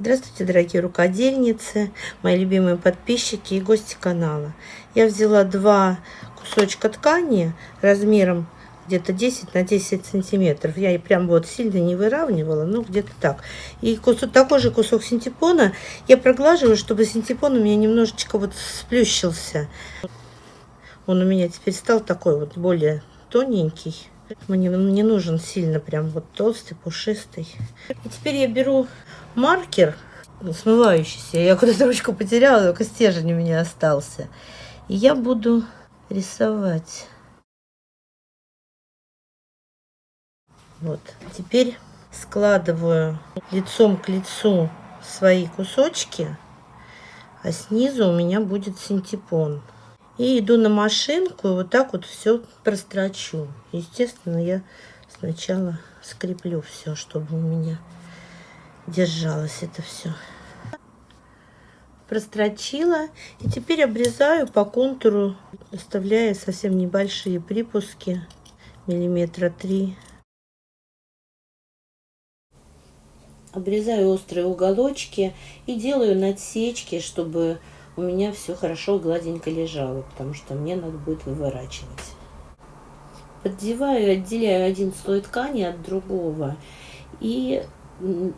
Здравствуйте, дорогие рукодельницы, мои любимые подписчики и гости канала. Я взяла два кусочка ткани размером где-то 10 на 10 сантиметров. Я и прям вот сильно не выравнивала, но где-то так. И такой же кусок синтепона я проглаживаю, чтобы синтепон у меня немножечко вот сплющился. Он у меня теперь стал такой вот более тоненький. Мне не нужен сильно прям вот толстый, пушистый. И теперь я беру маркер смывающийся. Я куда-то ручку потеряла, только стержень у меня остался. И я буду рисовать. Вот. Теперь складываю лицом к лицу свои кусочки, а снизу у меня будет синтепон. И иду на машинку и вот так вот все прострочу. Естественно, я сначала скреплю все, чтобы у меня держалось это все. Прострочила. И теперь обрезаю по контуру, оставляя совсем небольшие припуски, миллиметра 3. Обрезаю острые уголочки и делаю надсечки, чтобы у меня все хорошо гладенько лежало, потому что мне надо будет выворачивать. Поддеваю, отделяю один слой ткани от другого и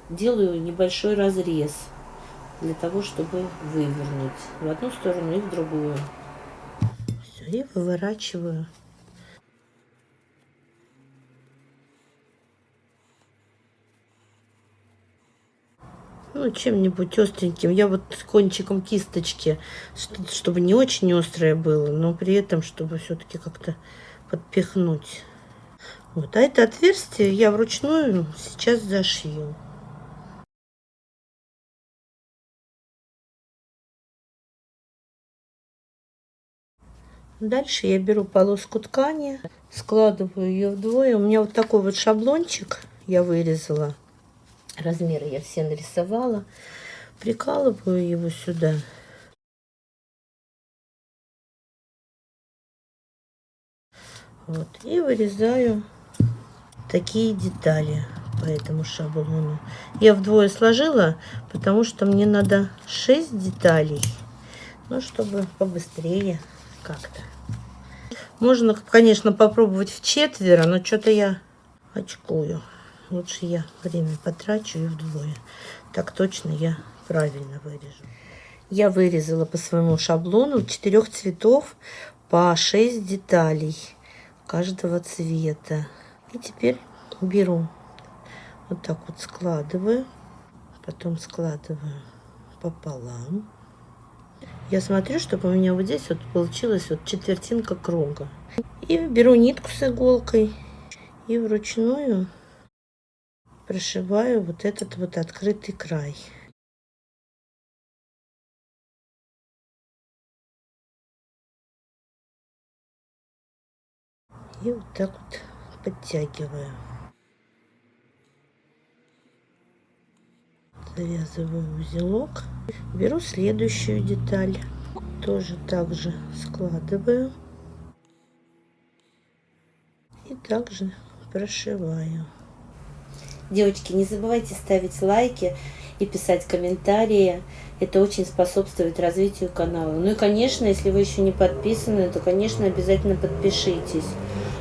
делаю небольшой разрез для того, чтобы вывернуть в одну сторону и в другую. Все, и выворачиваю. Ну, чем-нибудь остреньким. Я вот кончиком кисточки, чтобы не очень острое было, но при этом, чтобы все-таки как-то подпихнуть. Вот. А это отверстие я вручную сейчас зашью. Дальше я беру полоску ткани, складываю ее вдвое. У меня вот такой вот шаблончик я вырезала. Размеры я все нарисовала. Прикалываю его сюда. Вот. И вырезаю такие детали по этому шаблону. Я вдвое сложила, потому что мне надо 6 деталей. Ну, чтобы побыстрее как-то. Можно, конечно, попробовать вчетверо, но что-то я очкую. Лучше я время потрачу и вдвое. Так точно я правильно вырежу. Я вырезала по своему шаблону 4 цветов по 6 деталей каждого цвета. И теперь беру, вот так вот складываю, потом складываю пополам. Я смотрю, чтобы у меня вот здесь вот получилась вот четвертинка круга. И беру нитку с иголкой и вручную прошиваю вот этот вот открытый край. И вот так вот подтягиваю. Завязываю узелок. Беру следующую деталь. Тоже так же складываю. И также прошиваю. Девочки, не забывайте ставить лайки и писать комментарии. Это очень способствует развитию канала. Ну и, конечно, если вы еще не подписаны, то, конечно, обязательно подпишитесь.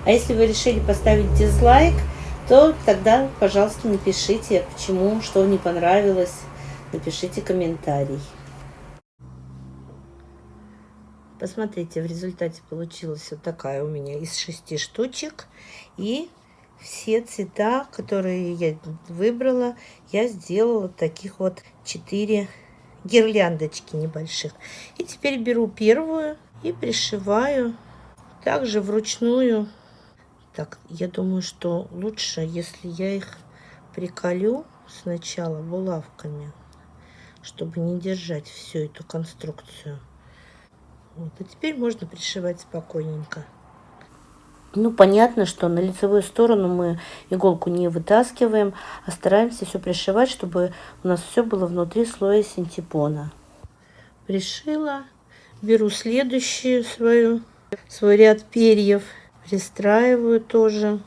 А если вы решили поставить дизлайк, то тогда, пожалуйста, напишите, почему, что не понравилось. Напишите комментарий. Посмотрите, в результате получилась вот такая у меня из 6 штучек. И все цвета, которые я выбрала, я сделала таких вот 4 гирляндочки небольших. И теперь беру первую и пришиваю также вручную. Так, я думаю, что лучше, если я их приколю сначала булавками, чтобы не держать всю эту конструкцию. Вот, и теперь можно пришивать спокойненько. Ну, понятно, что на лицевую сторону мы иголку не вытаскиваем, а стараемся все пришивать, чтобы у нас все было внутри слоя синтепона. Пришила. Беру следующую свой ряд перьев. Пристраиваю тоже.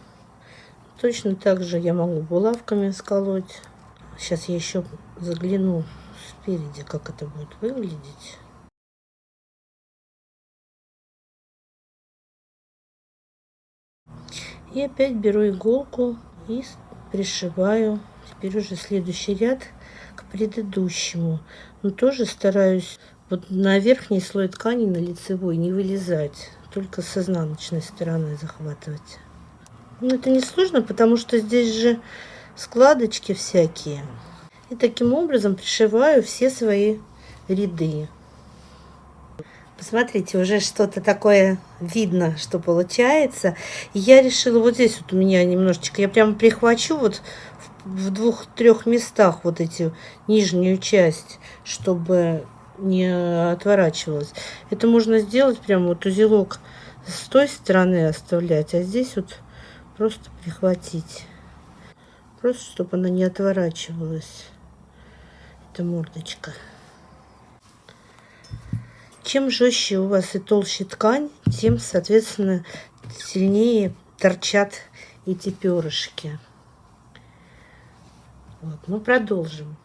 Точно так же я могу булавками сколоть. Сейчас я еще загляну спереди, как это будет выглядеть. И опять беру иголку и пришиваю теперь уже следующий ряд к предыдущему. Но тоже стараюсь вот на верхний слой ткани, на лицевой, не вылезать, только с изнаночной стороны захватывать. Ну, это не сложно, потому что здесь же складочки всякие. И таким образом пришиваю все свои ряды. Посмотрите, уже что-то такое видно, что получается. И я решила вот здесь вот у меня немножечко, я прямо прихвачу вот в 2-3 местах вот эти нижнюю часть, чтобы не отворачивалась. Это можно сделать прямо вот узелок с той стороны оставлять, а здесь вот просто прихватить. Просто чтобы она не отворачивалась. Это мордочка. Чем жестче у вас и толще ткань, тем, соответственно, сильнее торчат эти перышки. Вот, мы продолжим.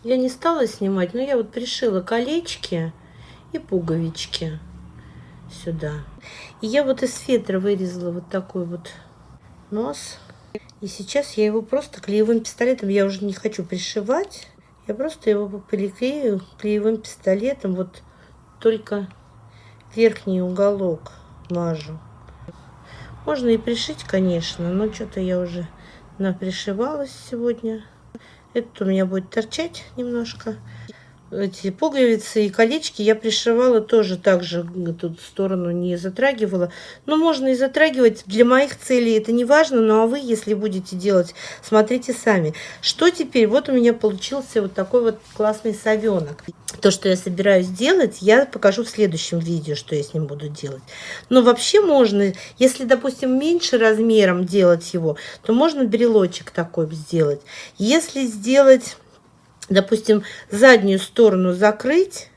Я не стала снимать, но я вот пришила колечки и пуговички сюда. И я вот из фетра вырезала вот такой вот нос. И сейчас я его просто клеевым пистолетом, я уже не хочу пришивать, я просто его приклею клеевым пистолетом, вот только верхний уголок мажу. Можно и пришить, конечно, но что-то я уже напришивалась сегодня. Это у меня будет торчать немножко. Эти пуговицы и колечки я пришивала тоже так же, тут сторону не затрагивала. Но можно и затрагивать, для моих целей это не важно, ну а вы, если будете делать, смотрите сами. Что теперь? Вот у меня получился вот такой вот классный совенок. То, что я собираюсь делать, я покажу в следующем видео, что я с ним буду делать. Но вообще можно, если, допустим, меньше размером делать его, то можно брелочек такой сделать. Если сделать, допустим, заднюю сторону закрыть,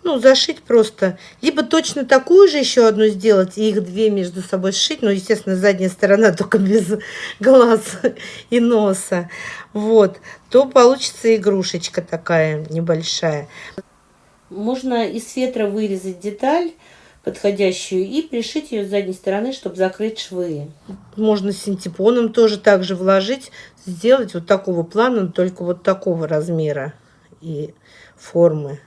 ну, зашить просто, либо точно такую же еще одну сделать и их две между собой сшить, но, естественно, задняя сторона только без глаз и носа, вот, то получится игрушечка такая небольшая. Можно из фетра вырезать деталь подходящую и пришить ее с задней стороны, чтобы закрыть швы. Можно синтепоном тоже так же вложить, сделать вот такого плана, только вот такого размера и формы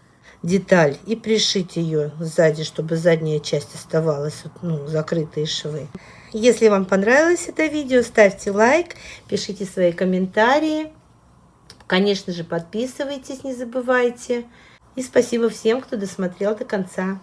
деталь и пришить ее сзади, чтобы задняя часть оставалась, ну, закрытые швы. Если вам понравилось это видео, ставьте лайк, пишите свои комментарии, конечно же, подписывайтесь, не забывайте. И спасибо всем, кто досмотрел до конца.